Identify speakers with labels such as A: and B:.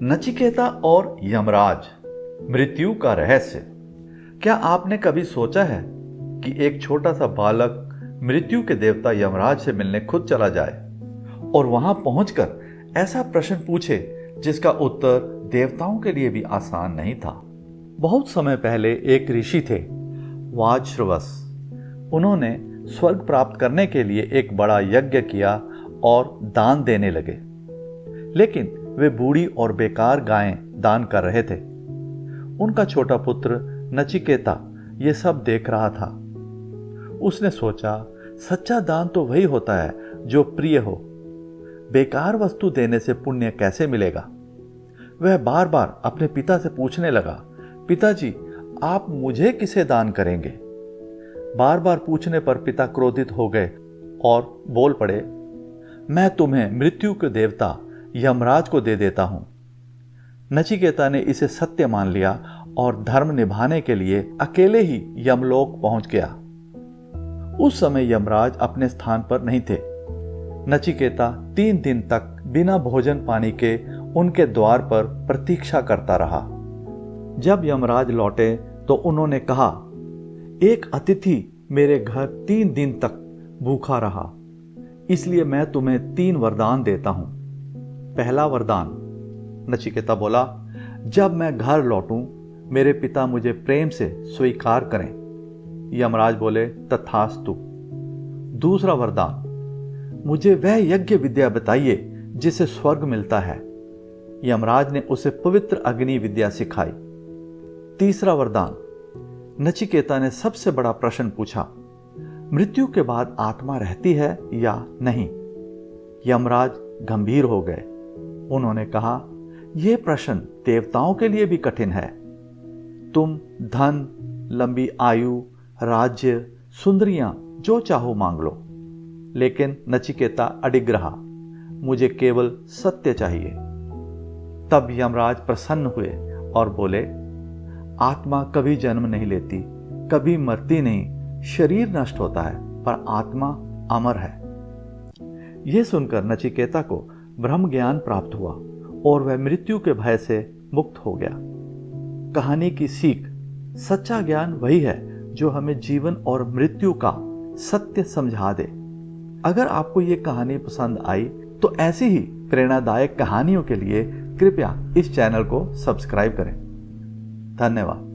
A: नचिकेता और यमराज, मृत्यु का रहस्य। क्या आपने कभी सोचा है कि एक छोटा सा बालक मृत्यु के देवता यमराज से मिलने खुद चला जाए और वहां पहुंचकर ऐसा प्रश्न पूछे जिसका उत्तर देवताओं के लिए भी आसान नहीं था। बहुत समय पहले एक ऋषि थे, वाजश्रवस। उन्होंने स्वर्ग प्राप्त करने के लिए एक बड़ा यज्ञ किया और दान देने लगे, लेकिन वे बूढ़ी और बेकार गायें दान कर रहे थे। उनका छोटा पुत्र नचिकेता ये सब देख रहा था। उसने सोचा, सच्चा दान तो वही होता है जो प्रिय हो। बेकार वस्तु देने से पुण्य कैसे मिलेगा? वह बार बार अपने पिता से पूछने लगा, पिताजी, आप मुझे किसे दान करेंगे? बार बार पूछने पर पिता क्रोधित हो गए और बोल पड़े, मैं तुम्हें मृत्यु के देवता यमराज को दे देता हूं। नचिकेता ने इसे सत्य मान लिया और धर्म निभाने के लिए अकेले ही यमलोक पहुंच गया। उस समय यमराज अपने स्थान पर नहीं थे। नचिकेता 3 दिन तक बिना भोजन पानी के उनके द्वार पर प्रतीक्षा करता रहा। जब यमराज लौटे तो उन्होंने कहा, एक अतिथि मेरे घर 3 दिन तक भूखा रहा, इसलिए मैं तुम्हें 3 वरदान देता हूं। पहला वरदान, नचिकेता बोला, जब मैं घर लौटूं मेरे पिता मुझे प्रेम से स्वीकार करें। यमराज बोले, तथास्तु। दूसरा वरदान, मुझे वह यज्ञ विद्या बताइए जिसे स्वर्ग मिलता है। यमराज ने उसे पवित्र अग्नि विद्या सिखाई। तीसरा वरदान, नचिकेता ने सबसे बड़ा प्रश्न पूछा, मृत्यु के बाद आत्मा रहती है या नहीं? यमराज गंभीर हो गए। उन्होंने कहा, यह प्रश्न देवताओं के लिए भी कठिन है। तुम धन, लंबी आयु, राज्य, सुंदरियां जो चाहो मांग लो। लेकिन नचिकेता अडिग रहा, मुझे केवल सत्य चाहिए। तब यमराज प्रसन्न हुए और बोले, आत्मा कभी जन्म नहीं लेती, कभी मरती नहीं। शरीर नष्ट होता है पर आत्मा अमर है। यह सुनकर नचिकेता को ब्रह्म ज्ञान प्राप्त हुआ और वह मृत्यु के भय से मुक्त हो गया। कहानी की सीख, सच्चा ज्ञान वही है जो हमें जीवन और मृत्यु का सत्य समझा दे। अगर आपको यह कहानी पसंद आई तो ऐसी ही प्रेरणादायक कहानियों के लिए कृपया इस चैनल को सब्सक्राइब करें। धन्यवाद।